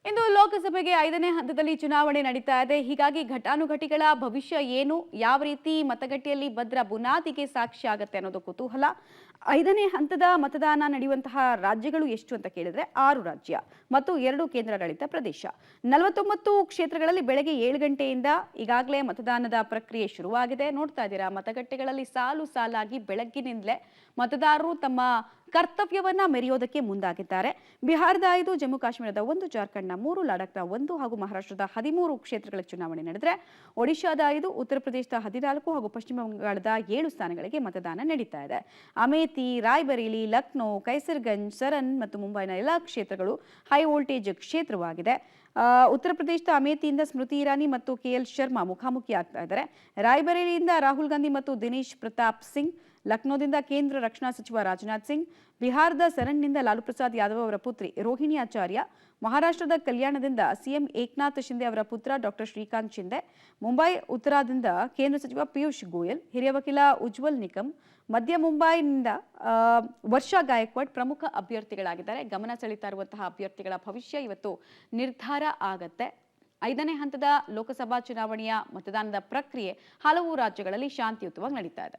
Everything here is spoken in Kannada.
ಇಂದು ಲೋಕಸಭೆಗೆ 5ನೇ ಹಂತದಲ್ಲಿ ಚುನಾವಣೆ ನಡೀತಾ ಇದೆ. ಹೀಗಾಗಿ ಘಟಾನುಘಟಿಗಳ ಭವಿಷ್ಯ ಏನು, ಯಾವ ರೀತಿ ಮತಗಟ್ಟೆಯಲ್ಲಿ ಭದ್ರ ಬುನಾದಿಗೆ ಸಾಕ್ಷಿ ಆಗುತ್ತೆ ಅನ್ನೋದು ಕುತೂಹಲ. 5ನೇ ಹಂತದ ಮತದಾನ ನಡೆಯುವಂತಹ ರಾಜ್ಯಗಳು ಎಷ್ಟು ಅಂತ ಕೇಳಿದ್ರೆ 6 ರಾಜ್ಯ ಮತ್ತು 2 ಕೇಂದ್ರಾಡಳಿತ ಪ್ರದೇಶ. 49 ಕ್ಷೇತ್ರಗಳಲ್ಲಿ ಬೆಳಗ್ಗೆ 7 ಗಂಟೆಯಿಂದ ಈಗಾಗಲೇ ಮತದಾನದ ಪ್ರಕ್ರಿಯೆ ಶುರುವಾಗಿದೆ. ನೋಡ್ತಾ ಇದ್ದೀರಾ, ಮತಗಟ್ಟೆಗಳಲ್ಲಿ ಸಾಲು ಸಾಲಾಗಿ ಬೆಳಗ್ಗಿನಿಂದಲೇ ಮತದಾರರು ತಮ್ಮ ಕರ್ತವ್ಯವನ್ನ ಮೆರೆಯೋದಕ್ಕೆ ಮುಂದಾಗಿದ್ದಾರೆ. ಬಿಹಾರದ 5, ಜಮ್ಮು ಕಾಶ್ಮೀರದ 1, ಜಾರ್ಖಂಡ್ನ 3, ಲಡಾಖ್ನ 1 ಹಾಗೂ ಮಹಾರಾಷ್ಟ್ರದ 13 ಕ್ಷೇತ್ರಗಳ ಚುನಾವಣೆ ನಡೆದರೆ ಒಡಿಶಾದ 5, ಉತ್ತರ ಪ್ರದೇಶದ 14 ಹಾಗೂ ಪಶ್ಚಿಮ ಬಂಗಾಳದ 7 ಸ್ಥಾನಗಳಿಗೆ ಮತದಾನ ನಡೀತಾ ಇದೆ. ಅಮೇಥಿ, ರಾಯ್ಬರೇಲಿ, ಲಕ್ನೋ, ಕೈಸರ್ಗಂಜ್, ಸರನ್ ಮತ್ತು ಮುಂಬೈನ ಎಲ್ಲ ಕ್ಷೇತ್ರಗಳು ಹೈ ವೋಲ್ಟೇಜ್ ಕ್ಷೇತ್ರವಾಗಿದೆ. ಉತ್ತರ ಪ್ರದೇಶದ ಅಮೇಥಿಯಿಂದ ಸ್ಮೃತಿ ಇರಾನಿ ಮತ್ತು ಕೆಎಲ್ ಶರ್ಮಾ ಮುಖಾಮುಖಿ ಆಗ್ತಾ ಇದ್ದಾರೆ. ರಾಯ್ಬರೇಲಿಯಿಂದ ರಾಹುಲ್ ಗಾಂಧಿ ಮತ್ತು ದಿನೇಶ್ ಪ್ರತಾಪ್ ಸಿಂಗ್, ಲಕ್ನೋದಿಂದ ಕೇಂದ್ರ ರಕ್ಷಣಾ ಸಚಿವ ರಾಜನಾಥ್ ಸಿಂಗ್, ಬಿಹಾರದ ಸರನ್ನಿಂದ ಲಾಲು ಪ್ರಸಾದ್ ಯಾದವ್ ಅವರ ಪುತ್ರಿ ರೋಹಿಣಿ ಆಚಾರ್ಯ, ಮಹಾರಾಷ್ಟ್ರದ ಕಲ್ಯಾಣದಿಂದ ಸಿಎಂ ಏಕನಾಥ್ ಶಿಂದೆ ಅವರ ಪುತ್ರ ಡಾಕ್ಟರ್ ಶ್ರೀಕಾಂತ್ ಶಿಂದೆ, ಮುಂಬೈ ಉತ್ತರಾದಿಂದ ಕೇಂದ್ರ ಸಚಿವ ಪಿಯೂಷ್ ಗೋಯಲ್, ಹಿರಿಯ ವಕೀಲ ಉಜ್ವಲ್ ನಿಕಮ್, ಮಧ್ಯ ಮುಂಬೈನಿಂದ ವರ್ಷಾ ಗಾಯಕ್ವಾಡ್ ಪ್ರಮುಖ ಅಭ್ಯರ್ಥಿಗಳಾಗಿದ್ದಾರೆ. ಗಮನ ಸೆಳೀತಾ ಇರುವಂತಹ ಅಭ್ಯರ್ಥಿಗಳ ಭವಿಷ್ಯ ಇವತ್ತು ನಿರ್ಧಾರ ಆಗತ್ತೆ. 5ನೇ ಹಂತದ ಲೋಕಸಭಾ ಚುನಾವಣೆಯ ಮತದಾನದ ಪ್ರಕ್ರಿಯೆ ಹಲವು ರಾಜ್ಯಗಳಲ್ಲಿ ಶಾಂತಿಯುತವಾಗಿ ನಡೀತಾ ಇದೆ.